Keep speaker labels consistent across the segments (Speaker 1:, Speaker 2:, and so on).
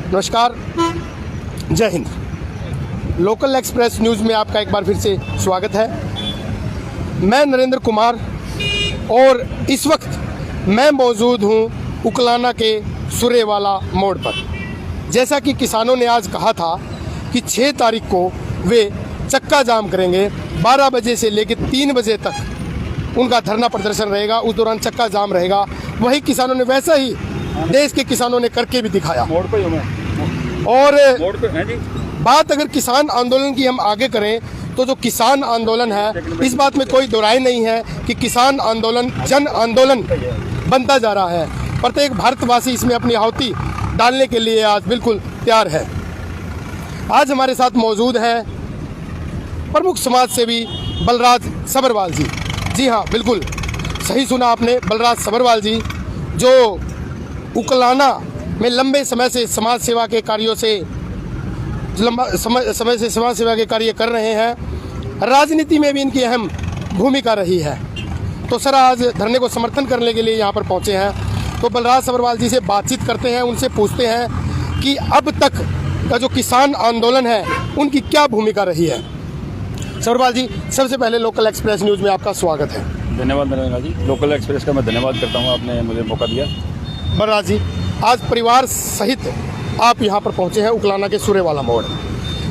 Speaker 1: नमस्कार, जय Hind. Local express news में आपका एक बार फिर से स्वागत है। मैं नरेंद्र कुमार और इस वक्त मैं मौजूद हूँ उकलाना के सुरेवाला मोड़ पर। जैसा कि किसानों ने आज कहा था कि 6 तारीख को वे चक्का जाम करेंगे, 12 बजे से लेकर 3 बजे तक उनका धरना प्रदर्शन रहेगा। उस दौरान चक्का जाम रहेगा। वही किसानों ने वैसा ही देश के किसानों ने करके भी दिखाया। और बात अगर किसान आंदोलन की हम आगे करें तो जो किसान आंदोलन है, इस बात में कोई दोराई नहीं है कि किसान आंदोलन जन आंदोलन बनता जा रहा है। प्रत्येक भारतवासी इसमें अपनी आहुति डालने के लिए आज बिल्कुल तैयार है। आज हमारे साथ मौजूद है प्रमुख समाज सेवी बलराज सभरवाल जी। जी हाँ, बिल्कुल सही सुना आपने, बलराज सभरवाल जी, जो उकलाना में लंबे समय से समाज सेवा के कार्यों से समाज सेवा के कार्य कर रहे हैं। राजनीति में भी इनकी अहम भूमिका रही है। तो सर, आज धरने को समर्थन करने के लिए यहाँ पर पहुँचे हैं। तो बलराज सभरवाल जी से बातचीत करते हैं, उनसे पूछते हैं कि अब तक का जो किसान आंदोलन है उनकी क्या भूमिका रही है। सभरवाल जी, सबसे पहले लोकल एक्सप्रेस न्यूज़ में आपका स्वागत है।
Speaker 2: धन्यवाद नरेंद्र जी, लोकल एक्सप्रेस का मैं धन्यवाद करता हूँ, आपने मुझे मौका दिया।
Speaker 1: बलराज जी, आज परिवार सहित आप यहाँ पर पहुँचे हैं उकलाना के सुरेवाला मोड़।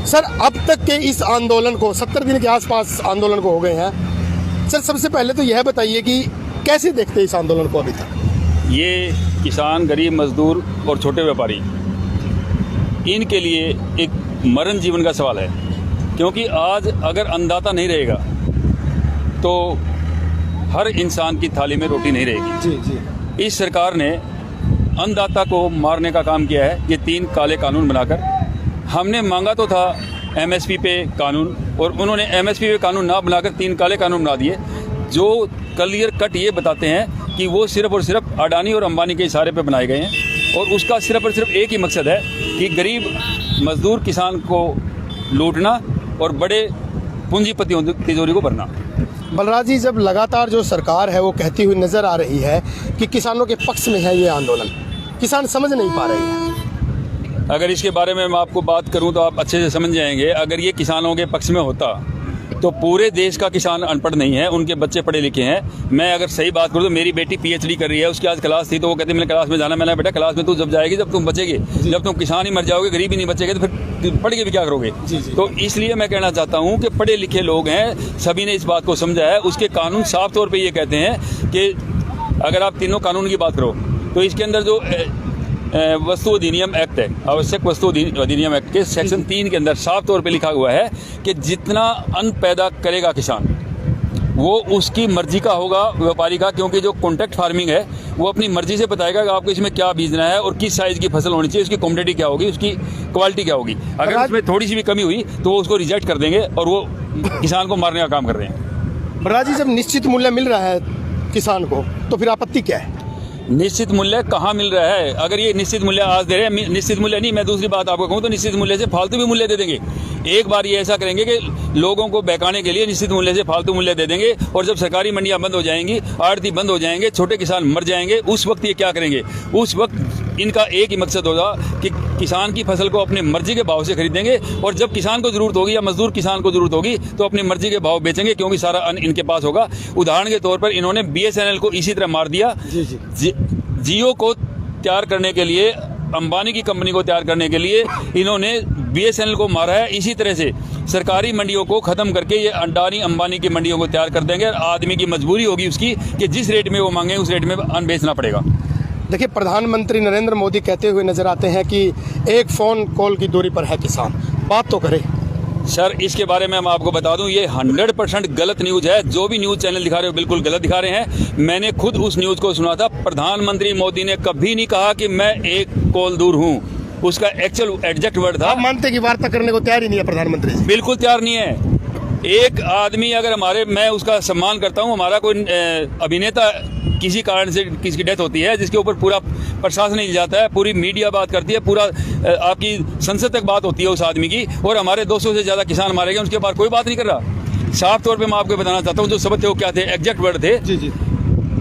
Speaker 1: सर, अब तक के इस आंदोलन को 70 दिन के आसपास आंदोलन को हो गए हैं। सर, सबसे पहले तो यह बताइए कि कैसे देखते हैं इस आंदोलन को अभी तक।
Speaker 2: ये किसान, गरीब मजदूर और छोटे व्यापारी, इनके लिए एक मरण जीवन का सवाल है। क्योंकि आज अगर अन्नदाता नहीं रहेगा तो हर इंसान की थाली में रोटी नहीं रहेगी।
Speaker 1: जी जी।
Speaker 2: इस सरकार ने अन्नदाता को मारने का काम किया है, ये 3 काले कानून बनाकर। हमने मांगा तो था एमएसपी पे कानून, और उन्होंने एमएसपी पे कानून ना बनाकर 3 काले कानून बना दिए, जो क्लियर कट ये बताते हैं कि वो सिर्फ और सिर्फ अडानी और अंबानी के इशारे पे बनाए गए हैं। और उसका सिर्फ और सिर्फ एक ही मकसद है कि गरीब मजदूर किसान को लूटना और बड़े पूंजीपतियों की तिजोरी को भरना।
Speaker 1: बलराज जी, जब लगातार जो सरकार है वो कहती हुई नज़र आ रही है कि किसानों के पक्ष में है ये आंदोलन, किसान समझ नहीं पा रहे हैं।
Speaker 2: अगर इसके बारे में मैं आपको बात करूं तो आप अच्छे से समझ जाएंगे। अगर ये किसानों के पक्ष में होता तो पूरे देश का किसान अनपढ़ नहीं है, उनके बच्चे पढ़े लिखे हैं। मैं अगर सही बात करूं तो मेरी बेटी पीएचडी कर रही है, उसकी आज क्लास थी तो वो कहती मैंने क्लास में जाना। मैंने बेटा क्लास में तू जब जाएगी जब तुम बचेगी, जब तुम किसान ही मर जाओगे, गरीब ही नहीं बचेगे तो फिर पढ़ के भी क्या करोगे। तो इसलिए मैं कहना चाहता हूँ कि पढ़े लिखे लोग हैं, सभी ने इस बात को समझा है। उसके कानून साफ तौर पर ये कहते हैं कि अगर आप तीनों कानून की बात करो तो इसके अंदर जो वस्तु अधिनियम एक्ट है, आवश्यक वस्तु अधिनियम एक्ट के सेक्शन 3 के अंदर साफ तौर पे लिखा हुआ है कि जितना अन्न पैदा करेगा किसान वो उसकी मर्जी का होगा, व्यापारी का। क्योंकि जो कॉन्ट्रैक्ट फार्मिंग है वो अपनी मर्जी से बताएगा कि आपको इसमें क्या बीजना है और किस साइज की फसल होनी चाहिए, उसकी क्वांटिटी क्या होगी, उसकी क्वालिटी क्या होगी। अगर उसमें थोड़ी सी भी कमी हुई तो वो उसको रिजेक्ट कर देंगे और वो किसान को मारने का काम कर रहे हैं।
Speaker 1: बलराज जी, जब निश्चित मूल्य मिल रहा है किसान को तो फिर आपत्ति क्या है?
Speaker 2: निश्चित मूल्य कहाँ मिल रहा है? अगर ये निश्चित मूल्य आज दे रहे हैं, निश्चित मूल्य नहीं, मैं दूसरी बात आपको कहूँ तो निश्चित मूल्य से फालतू भी मूल्य दे देंगे। एक बार ये ऐसा करेंगे कि लोगों को बहकाने के लिए निश्चित मूल्य से फालतू मूल्य दे देंगे, और जब सरकारी मंडियां बंद हो जाएंगी, आड़ती बंद हो जाएंगे, छोटे किसान मर जाएंगे, उस वक्त ये क्या करेंगे? उस वक्त इनका एक ही मकसद होगा कि किसान की फसल को अपनी मर्जी के भाव से खरीदेंगे, और जब किसान को जरूरत होगी या मजदूर किसान को जरूरत होगी तो अपनी मर्जी के भाव बेचेंगे, क्योंकि सारा अन्न इनके पास होगा। उदाहरण के तौर पर इन्होंने BSNL को इसी तरह मार दिया। जियो को तैयार करने के लिए, अंबानी की कंपनी को तैयार करने के लिए इन्होंने BSNL को मारा है। इसी तरह से सरकारी मंडियों को खत्म करके ये अडानी अंबानी की मंडियों को तैयार कर देंगे, और आदमी की मजबूरी होगी उसकी कि जिस रेट में वो मांगे उस रेट में अन्न बेचना पड़ेगा।
Speaker 1: देखिए, प्रधानमंत्री नरेंद्र मोदी कहते हुए नजर आते हैं कि एक फ़ोन कॉल की दूरी पर है किसान। बात तो करें
Speaker 2: सर, इसके बारे में मैं आपको बता दूं, ये 100% गलत न्यूज़ है। जो भी न्यूज़ चैनल दिखा रहे हो बिल्कुल गलत दिखा रहे हैं। मैंने खुद उस न्यूज़ को सुना था। प्रधानमंत्री मोदी ने कभी नहीं कहा कि मैं एक कॉल दूर हूं। उसका एक्चुअल एग्जैक्ट वर्ड था,
Speaker 1: आप मानते कि वार्ता करने को तैयार ही नहीं है प्रधानमंत्री जी?
Speaker 2: बिल्कुल तैयार नहीं है। एक आदमी अगर मैं उसका सम्मान करता हूँ, हमारा कोई अभिनेता किसी कारण से किसी की डेथ होती है जिसके ऊपर पूरा प्रशासन हिल जाता है, पूरी मीडिया बात करती है, पूरा आपकी संसद तक बात होती है उस आदमी की, और हमारे 200 से ज़्यादा किसान मारे गए, उसके बाद कोई बात नहीं कर रहा। साफ तौर पे मैं आपको बताना चाहता हूँ जो शब्द थे वो क्या थे, एग्जैक्ट वर्ड थे।
Speaker 1: जी।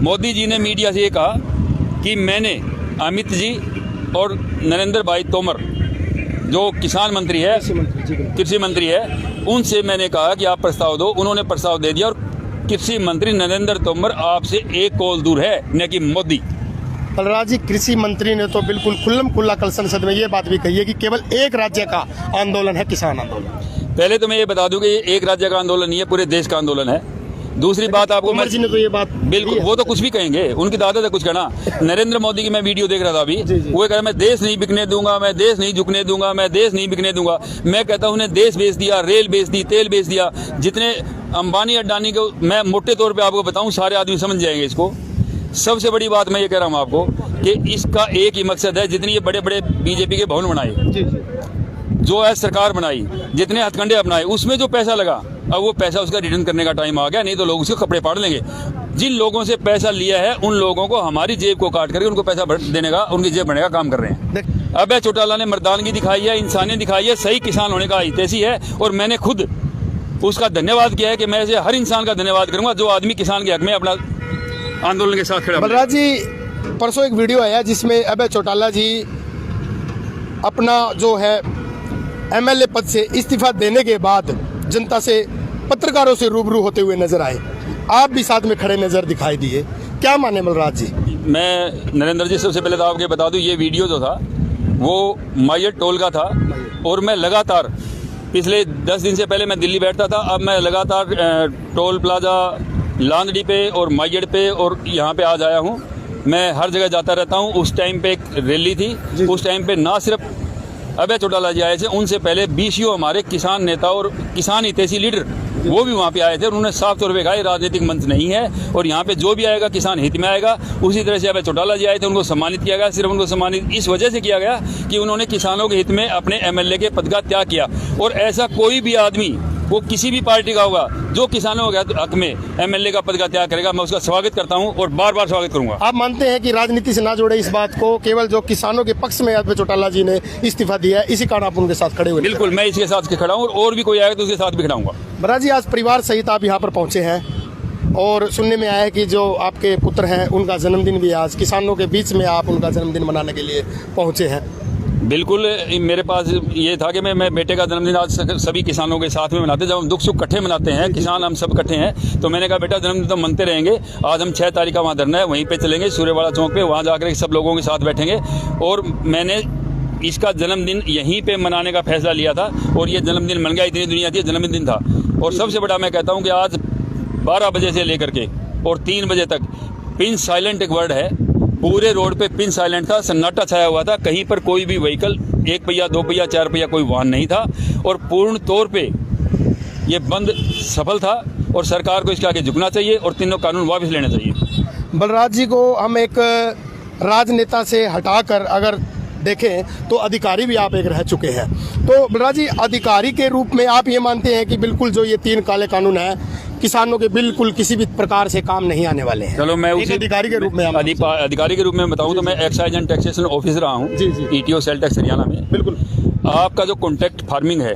Speaker 2: मोदी जी ने मीडिया से ये कहा कि मैंने अमित जी और नरेंद्र भाई तोमर जो किसान मंत्री है, कृषि मंत्री है, उनसे मैंने कहा कि आप प्रस्ताव दो। उन्होंने प्रस्ताव दे दिया और कृषि मंत्री नरेंद्र तोमर आपसे एक कॉल दूर है, न कि मोदी।
Speaker 1: बलराज जी, कृषि मंत्री ने तो बिल्कुल खुल्लम खुल्ला कल संसद में ये बात भी कही है कि केवल एक राज्य का आंदोलन है किसान आंदोलन।
Speaker 2: पहले तो मैं ये बता दूं कि ये एक राज्य का आंदोलन नहीं है, पूरे देश का आंदोलन है। दूसरी बात आपको
Speaker 1: तोमर जी ने तो ये बात
Speaker 2: बिल्कुल, वो तो कुछ भी कहेंगे, उनकी आदत है कुछ कहना। नरेंद्र मोदी की मैं वीडियो देख रहा था अभी, वो कह रहा मैं देश नहीं बिकने दूंगा, मैं देश नहीं झुकने दूंगा, मैं देश नहीं बिकने दूंगा। मैं कहता हूं उन्हें देश बेच दिया, रेल बेच दी, तेल बेच दिया। जितने अंबानी अडानी को मैं मोटे तौर पर आपको बताऊं, सारे आदमी समझ जाएंगे इसको। सबसे बड़ी बात मैं ये कह रहा हूं आपको कि इसका एक ही मकसद है, जितनी ये बड़े बड़े बीजेपी के भवन बनाए, जो है सरकार बनाई, जितने हथकंडे अपनाए, उसमें जो पैसा लगा, अब वो पैसा उसका रिटर्न करने का टाइम आ गया, नहीं तो लोग उसके कपड़े फाड़ लेंगे। जिन लोगों से पैसा लिया है उन लोगों को हमारी जेब को काट करके उनको पैसा देने का, उनकी जेब भरने का काम कर रहे हैं। अबे चौटाला ने मर्दानगी दिखाई है, इंसानियत दिखाई है, सही किसान होने का हितैषी है, और मैंने खुद उसका धन्यवाद किया है कि मैं ऐसे हर इंसान का धन्यवाद करूंगा जो आदमी किसान के हक में अपना आंदोलन के साथ खड़ा।
Speaker 1: बलराज जी, परसों एक वीडियो आया जिसमें अभय चौटाला जी अपना जो है एमएलए पद से इस्तीफा देने के बाद जनता से, पत्रकारों से रूबरू होते हुए नजर आए। आप भी साथ में खड़े नजर दिखाई दिए, क्या माने बलराज जी?
Speaker 2: मैं नरेंद्र जी, सबसे पहले तो आपके बता दूं, ये वीडियो जो था वो मायर टोल का था, और मैं लगातार पिछले 10 दिन से पहले मैं दिल्ली बैठता था, अब मैं लगातार टोल प्लाजा, लांदड़ी पे और मायर पे और यहाँ पे आज आया हूँ। मैं हर जगह जाता रहता हूँ। उस टाइम पे एक रैली थी, उस टाइम पे ना सिर्फ अभय चौटाला जी आए थे, उनसे पहले बीसीओ हमारे किसान नेता और किसान हितैषी लीडर वो भी वहाँ पे आए थे, और उन्होंने साफ तौर पे कहा राजनीतिक मंच नहीं है, और यहाँ पे जो भी आएगा किसान हित में आएगा। उसी तरह से अभय चौटाला जी आए थे, उनको सम्मानित किया गया। सिर्फ उनको सम्मानित इस वजह से किया गया कि उन्होंने किसानों के हित में अपने एमएलए के पद का त्याग किया, और ऐसा कोई भी आदमी, वो किसी भी पार्टी का होगा, जो किसानों के हक में एमएलए का पद का त्याग करेगा, मैं उसका स्वागत करता हूं और बार बार स्वागत करूंगा।
Speaker 1: आप मानते हैं कि राजनीति से ना जोड़े इस बात को, केवल जो किसानों के पक्ष में अभय चौटाला जी ने इस्तीफा दिया है, इसी कारण आप उनके साथ खड़े हुए?
Speaker 2: बिल्कुल, मैं इसके साथ खड़ा हूँ, और भी कोई आएगा तो उसके साथ भी खड़ा हूँगा।
Speaker 1: बलराज जी, आज परिवार सहित आप यहाँ पर पहुँचे हैं, और सुनने में आया है कि जो आपके पुत्र हैं उनका जन्मदिन भी आज, किसानों के बीच में आप उनका जन्मदिन मनाने के लिए पहुँचे हैं।
Speaker 2: बिल्कुल, मेरे पास ये था कि मैं बेटे का जन्मदिन आज सभी किसानों के साथ में मनाते हैं। जब हम दुख सुख इकट्ठे मनाते हैं, किसान हम सब इकट्ठे हैं, तो मैंने कहा बेटा जन्मदिन तो मनते रहेंगे। आज हम 6 तारीख का वहाँ धरना है, वहीं पे चलेंगे सूर्यवाड़ा चौक पे, वहाँ जाकर सब लोगों के साथ बैठेंगे। और मैंने इसका जन्मदिन यहीं पे मनाने का फैसला लिया था, और ये जन्मदिन मन गया। इतनी दुनिया थी, जन्मदिन था। और सबसे बड़ा मैं कहता हूँ कि आज 12 बजे से लेकर के और 3 बजे तक पिन साइलेंट एक वर्ड है, पूरे रोड पे पिन साइलेंट था, सन्नाटा छाया हुआ था। कहीं पर कोई भी व्हीकल, 1 पहिया 2 पहिया 4 पहिया कोई वाहन नहीं था, और पूर्ण तौर पे ये बंद सफल था। और सरकार को इसके आगे झुकना चाहिए और तीनों कानून वापस लेने चाहिए।
Speaker 1: बलराज जी को हम एक राजनेता से हटाकर अगर देखें तो अधिकारी भी आप एक रह चुके हैं, तो बलराज जी अधिकारी के रूप में आप ये मानते हैं कि बिल्कुल जो ये 3 काले कानून हैं किसानों के बिल्कुल किसी भी प्रकार से काम नहीं आने वाले हैं?
Speaker 2: चलो मैं उसी
Speaker 1: अधिकारी के रूप में
Speaker 2: अधिकारी के रूप में बताऊं तो मैं एक्साइज एंड टैक्सेशन ऑफिसर रहा हूं, ईटीओ सेल टैक्स हरियाणा में।
Speaker 1: बिल्कुल।
Speaker 2: आपका जो कॉन्ट्रैक्ट फार्मिंग है,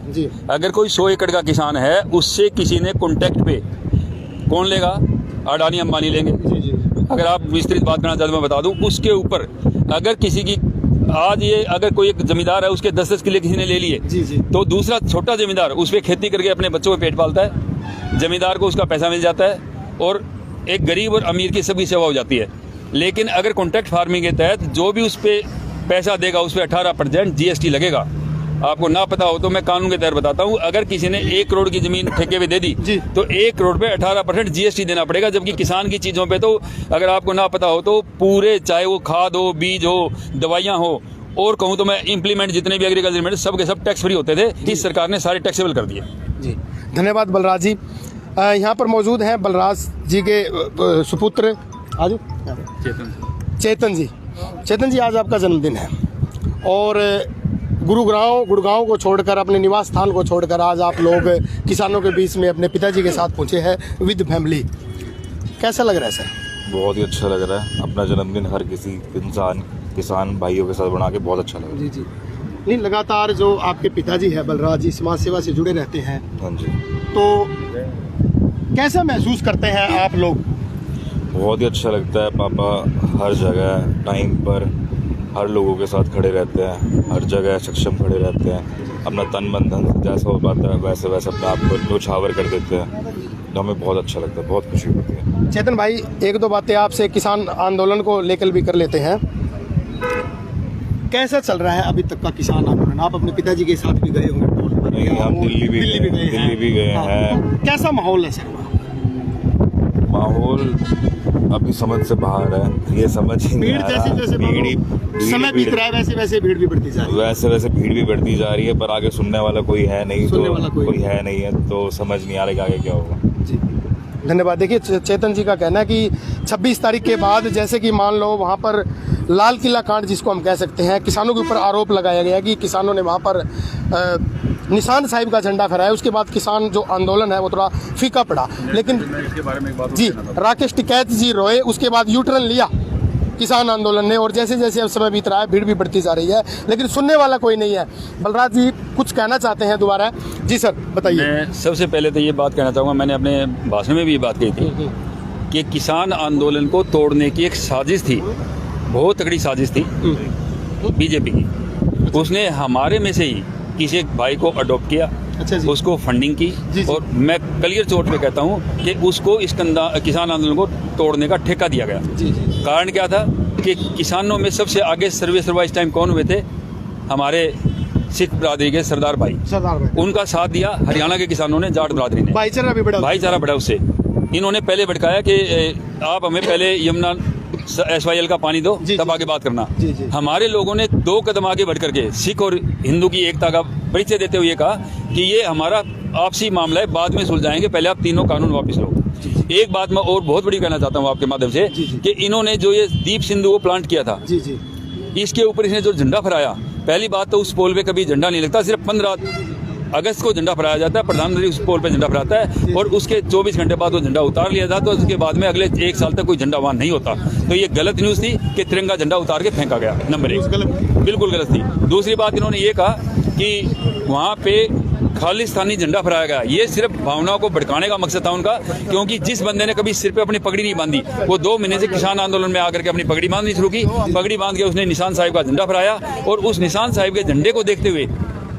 Speaker 2: अगर कोई 100 एकड़ का किसान है, उससे किसी ने कॉन्ट्रैक्ट पे कौन लेगा? अडानी अंबानी लेंगे। अगर आप विस्तृत बात करना चाहते मैं बता दूं, उसके ऊपर अगर किसी की आज ये अगर कोई एक जमींदार है, उसके 10-10 किले किसी ने ले लिए, तो दूसरा छोटा जमींदार उस पर खेती करके अपने बच्चों को पेट पालता है, जमींदार को उसका पैसा मिल जाता है, और एक गरीब और अमीर की सबकी सेवा हो जाती है। लेकिन अगर कॉन्ट्रैक्ट फार्मिंग के तहत जो भी उस पर पैसा देगा, उस पर 18% GST लगेगा। आपको ना पता हो तो मैं कानून के तहत बताता हूँ, अगर किसी ने 1 करोड़ की जमीन ठेके पे दे दी तो 1 करोड़ पे 18% GST देना पड़ेगा। जबकि किसान की चीज़ों पे तो अगर आपको ना पता हो तो पूरे, चाहे वो खाद हो, बीज हो, दवाइयाँ हो, और कहूँ तो मैं इम्प्लीमेंट जितने भी एग्रीकल्चर सब के सब टैक्स फ्री होते थे, इस सरकार ने सारे टैक्सेबल कर दिए।
Speaker 1: जी, धन्यवाद बलराज जी। यहाँ पर मौजूद हैं बलराज जी के सुपुत्र आज चेतन जी। चेतन जी, आज आपका जन्मदिन है, और गुड़गांव को छोड़कर, अपने निवास स्थान को छोड़कर आज आप लोग किसानों के बीच में अपने पिताजी के साथ पहुंचे हैं विद फैमिली। कैसा लग रहा है सर?
Speaker 3: बहुत ही अच्छा लग रहा है। अपना जन्मदिन हर किसी इंसान, किसान भाइयों के साथ बना के बहुत अच्छा लग रहा है।
Speaker 1: जी। नहीं, लगातार जो आपके पिताजी है बलराज जी समाज सेवा से जुड़े रहते हैं,
Speaker 3: हाँ जी,
Speaker 1: तो कैसा महसूस करते हैं आप लोग?
Speaker 3: बहुत ही अच्छा लगता है। पापा हर जगह टाइम पर हर लोगों के साथ खड़े रहते हैं, हर जगह सक्षम खड़े रहते हैं, अपना तन मन धन जैसा हो पाता है वैसे वैसे अपने आप को न्योछावर कर देते हैं। तो हमें बहुत अच्छा लगता है, बहुत खुशी होती है।
Speaker 1: चेतन भाई, एक दो बातें आपसे किसान आंदोलन को लेकर भी कर लेते हैं। कैसा चल रहा है अभी तक का किसान आंदोलन? आप अपने पिताजी के साथ भी गए होंगे?
Speaker 3: नहीं, हम दिल्ली भी गए हैं।
Speaker 1: कैसा माहौल है सर?
Speaker 3: माहौल अभी समझ से बाहर है, ये समझ ही नहीं आ रहा।
Speaker 1: समय बीत रहा है वैसे वैसे भीड़ भी बढ़ती जा रही है।
Speaker 3: वैसे वैसे भीड़ भी बढ़ती जा रही है, पर आगे सुनने वाला कोई है नहीं, तो कोई है नहीं है, तो समझ नहीं आ रहा कि आगे क्या होगा।
Speaker 1: जी, धन्यवाद। देखिए, चेतन जी का कहना है कि 26 तारीख के बाद, जैसे कि मान लो वहाँ पर लाल किला कांड जिसको हम कह सकते हैं, किसानों के ऊपर आरोप लगाया गया कि किसानों ने वहाँ पर निशान साहिब का झंडा फहराया। उसके बाद किसान जो आंदोलन है वो थोड़ा फीका पड़ा। लेकिन
Speaker 2: इसके बारे में एक बात
Speaker 1: जी, राकेश टिकैत जी रोए, उसके बाद यू टर्न लिया किसान आंदोलन ने, और जैसे जैसे अब समय बीत रहा है भीड़ भी बढ़ती जा रही है, लेकिन सुनने वाला कोई नहीं है। बलराज जी कुछ कहना चाहते हैं दोबारा? जी सर, बताइए।
Speaker 2: मैं सबसे पहले तो ये बात कहना चाहूँगा, मैंने अपने भाषण में भी ये बात कही थी कि किसान आंदोलन को तोड़ने की एक साजिश थी, बहुत तगड़ी साजिश थी बीजेपी की। उसने हमारे में से ही किसी एक भाई को अडॉप्ट किया,
Speaker 1: अच्छा जी।
Speaker 2: उसको फंडिंग की,
Speaker 1: जी।
Speaker 2: और मैं क्लियर तौर पे कहता हूँ कि उसको इस किसान आंदोलन को तोड़ने का ठेका दिया गया।
Speaker 1: जी जी।
Speaker 2: कारण क्या था कि किसानों में सबसे आगे सर्वे सर्वा इस टाइम कौन हुए थे? हमारे सिख बरादरी के सरदार भाई, उनका साथ दिया हरियाणा के किसानों ने, जाट बरादरी ने। भाईचारा बढ़ा उससे। इन्होंने पहले भड़काया कि आप हमें पहले यमुना SYL का पानी दो, तब आगे बात करना। हमारे लोगों ने 2 कदम आगे बढ़ करके सिख और हिंदू की एकता का परिचय देते हुए कहा कि ये हमारा आपसी मामला है, बाद में सुलझाएंगे, पहले आप तीनों कानून वापस लो। एक बात मैं और बहुत बड़ी कहना चाहता हूँ आपके माध्यम से कि इन्होंने जो ये दीप सिंधु को प्लांट किया था, इसके ऊपर इसने जो झंडा फहराया, पहली बात तो उस पोल पे कभी झंडा नहीं लगता, सिर्फ 15 अगस्त को झंडा फहराया जाता है, प्रधानमंत्री उस पोल पे झंडा फहराता है, और उसके 24 घंटे बाद वो झंडा उतार लिया जाता है, तो उसके बाद में अगले 1 साल तक कोई झंडा वहां नहीं होता। तो ये गलत न्यूज़ थी कि तिरंगा झंडा उतार के फेंका गया, नंबर 1 बिल्कुल गलत थी। दूसरी बात, इन्होंने ये कहा कि वहाँ पे खालिस्तानी झंडा फहराया गया, ये सिर्फ भावनाओं को भड़काने का मकसद था उनका, क्योंकि जिस बंदे ने कभी सिर पे अपनी पगड़ी नहीं बांधी, वो 2 महीने से किसान आंदोलन में आकर के अपनी पगड़ी बांधनी शुरू की। पगड़ी बांध के उसने निशान साहिब का झंडा फहराया, और उस निशान साहिब के झंडे को देखते हुए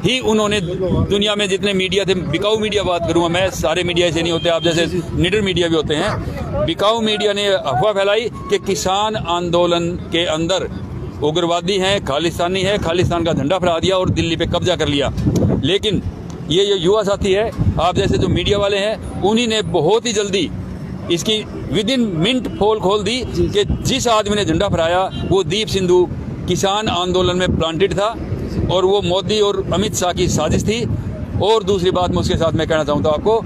Speaker 2: ही उन्होंने दुनिया में जितने मीडिया थे, बिकाऊ मीडिया बात करूँगा मैं, सारे मीडिया ऐसे नहीं होते, आप जैसे निडर मीडिया भी होते हैं, बिकाऊ मीडिया ने अफवाह फैलाई कि किसान आंदोलन के अंदर उग्रवादी हैं, खालिस्तानी है, खालिस्तान का झंडा फहरा दिया और दिल्ली पे कब्जा कर लिया। लेकिन ये जो युवा साथी है, आप जैसे जो मीडिया वाले हैं, उन्हीं ने बहुत ही जल्दी इसकी विदिन मिनट पोल खोल दी कि जिस आदमी ने झंडा फहराया वो दीप सिंधु किसान आंदोलन में प्लांटेड था, और वो मोदी और अमित शाह की साजिश थी। और दूसरी बात मैं उसके साथ मैं कहना चाहूँगा आपको,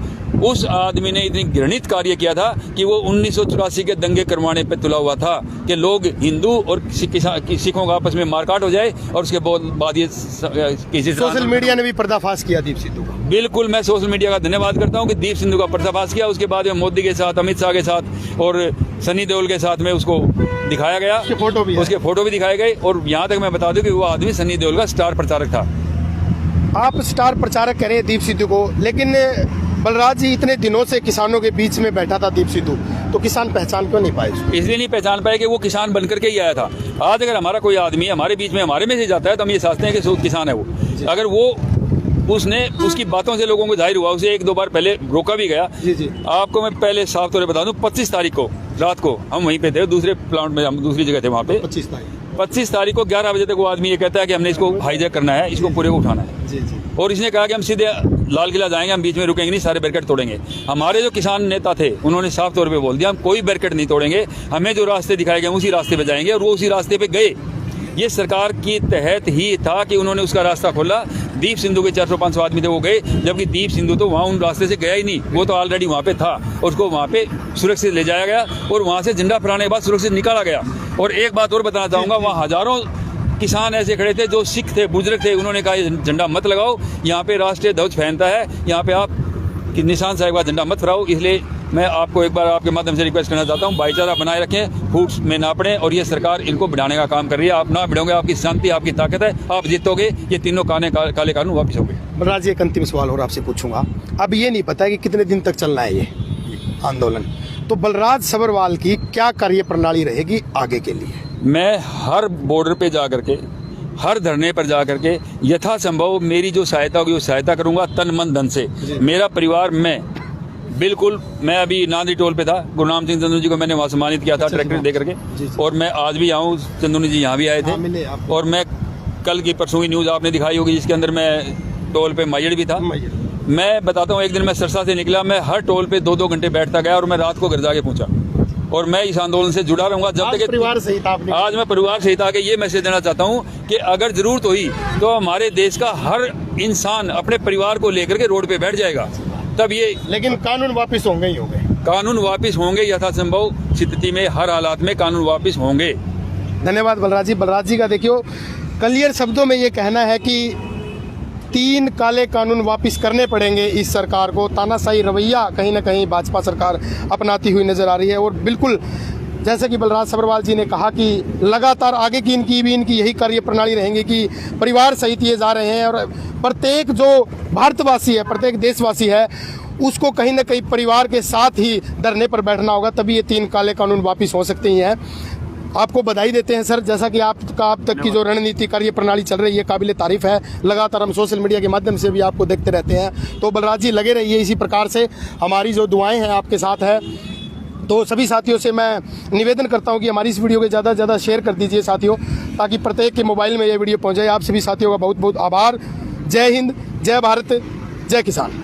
Speaker 2: उस आदमी ने इतनी घृणित कार्य किया था कि वो 1984 के दंगे करवाने पे तुला हुआ था कि लोग हिंदू और सिखों का आपस में मारकाट हो जाए, और उसके बाद ये किसी
Speaker 1: सोशल मीडिया ने भी पर्दाफाश किया दीप सिंधु का।
Speaker 2: बिल्कुल, मैं सोशल मीडिया का धन्यवाद करता हूं कि दीप सिंधु का पर्दाफाश किया। उसके बाद में मोदी के साथ, अमित शाह के साथ और सनी देओल के साथ में उसको दिखाया गया, उसके फोटो भी दिखाए गए। और यहाँ तक मैं बता दूं कि वो आदमी सनी देओल का स्टार प्रचारक था।
Speaker 1: आप स्टार प्रचारक करें दीप सिंधु को, लेकिन बलराज जी इतने दिनों से किसानों के बीच में बैठा था दीप सिंधु, तो किसान पहचान क्यों नहीं पाए?
Speaker 2: इसलिए नहीं पहचान पाए कि वो किसान बनकर के ही आया था। आज अगर हमारा कोई आदमी हमारे बीच में हमारे में से जाता है तो हम ये सोचते हैं कि किसान है वो। अगर वो उसने उसकी बातों से लोगों को जाहिर हुआ, उसे 1-2 बार पहले रोका भी गया। आपको मैं पहले साफ तौर पर बता दूं, 25 तारीख को रात को हम वहीं पे थे, दूसरे प्लांट में, हम दूसरी जगह थे वहाँ पे। 25 तारीख को 11 बजे तक वो आदमी ये कहता है कि हमने इसको हाईजैक करना है, इसको पूरे को उठाना है। और इसने कहा कि हम सीधे लाल किला जाएंगे, हम बीच में रुकेंगे नहीं, सारे बैरिकेड तोड़ेंगे। हमारे जो किसान नेता थे उन्होंने साफ तौर पे बोल दिया, हम कोई बैरिकेड नहीं तोड़ेंगे, हमें जो रास्ते दिखाए गए उसी रास्ते पे जाएंगे। और वो उसी रास्ते पे गए। ये सरकार की तहत ही था कि उन्होंने उसका रास्ता खोला। दीप सिंधु के 400-500 आदमी थे, वो गए, जबकि दीप सिंधु तो वहाँ उन रास्ते से गया ही नहीं, वो तो ऑलरेडी वहाँ पे था। उसको वहाँ पे सुरक्षित ले जाया गया और वहाँ से झंडा फहराने के बाद सुरक्षित निकाला गया। और एक बात और बताना चाहूँगा, वहाँ हजारों किसान ऐसे खड़े थे जो सिख थे, बुजुर्ग थे, उन्होंने कहा ये झंडा मत लगाओ, यहाँ पे राष्ट्रीय ध्वज फहरता है, यहाँ पे आप निशान साहिब का झंडा मत फहराओ। इसलिए मैं आपको एक बार आपके माध्यम से रिक्वेस्ट करना चाहता हूँ, भाईचारा बनाए रखें, फूट में ना पड़े। और ये सरकार इनको बढ़ाने का काम कर रही है। आप ना बढ़ोगे, आपकी शांति, आपकी ताकत है, आप जीतोगे, ये तीनों काले कानून वापस होंगे।
Speaker 1: बलराज, एक अंतिम सवाल और आपसे पूछूंगा। अब ये नहीं पता कि कितने दिन तक चलना है ये आंदोलन, तो बलराज सभरवाल की क्या कार्य प्रणाली रहेगी आगे के लिए?
Speaker 2: मैं हर बॉर्डर पे जा करके, हर धरने पर जा करके यथासंभव मेरी जो सहायता होगी वो सहायता करूंगा तन मन धन से। मेरा परिवार, मैं अभी नांदी टोल पे था, गुरनाम सिंह चंदू जी को मैंने वहाँ सम्मानित किया था ट्रैक्टर दे करके, और मैं आज भी आऊँ, चंदू जी यहाँ भी आए थे, और मैं कल की परसों की न्यूज़ आपने दिखाई होगी जिसके अंदर मैं टोल पे माइड़ भी था। मैं बताता हूँ, एक दिन मैं सरसा से निकला, मैं हर टोल पे 2-2 घंटे बैठता गया और मैं रात को घर जाके पहुंचा, और मैं इस आंदोलन से जुड़ा रहूंगा जब तक
Speaker 1: परिवार सहित आपने
Speaker 2: आज मैं परिवार सहित आके ये मैसेज देना चाहता हूँ कि अगर जरूरत हुई तो हमारे देश का हर इंसान अपने परिवार को लेकर के रोड पे बैठ जाएगा, तब ये,
Speaker 1: लेकिन कानून वापिस होंगे ही होंगे।
Speaker 2: कानून वापिस होंगे, यथासंभव स्थिति में हर हालात में कानून वापिस होंगे।
Speaker 1: धन्यवाद बलराज जी का। देखियो, क्लियर शब्दों में ये कहना है कि 3 काले कानून वापस करने पड़ेंगे इस सरकार को। तानाशाही रवैया कहीं ना कहीं भाजपा सरकार अपनाती हुई नजर आ रही है, और बिल्कुल जैसे कि बलराज सब्रवाल जी ने कहा कि लगातार आगे की इनकी यही कार्य प्रणाली रहेंगी कि परिवार सहित ये जा रहे हैं, और प्रत्येक जो भारतवासी है, प्रत्येक देशवासी है, उसको कहीं ना कहीं परिवार के साथ ही धरने पर बैठना होगा, तभी ये 3 काले कानून वापस हो सकते हैं। आपको बधाई देते हैं सर, जैसा कि आपका अब तक की जो रणनीति कार्य प्रणाली चल रही है काबिल तारीफ है। लगातार हम सोशल मीडिया के माध्यम से भी आपको देखते रहते हैं, तो बलराज जी लगे रहिए इसी प्रकार से, हमारी जो दुआएं हैं आपके साथ है। तो सभी साथियों से मैं निवेदन करता हूं कि हमारी इस वीडियो को ज़्यादा से ज़्यादा शेयर कर दीजिए साथियों, ताकि प्रत्येक के मोबाइल में ये वीडियो पहुँच जाए। आप सभी साथियों का बहुत बहुत आभार। जय हिंद, जय भारत, जय किसान।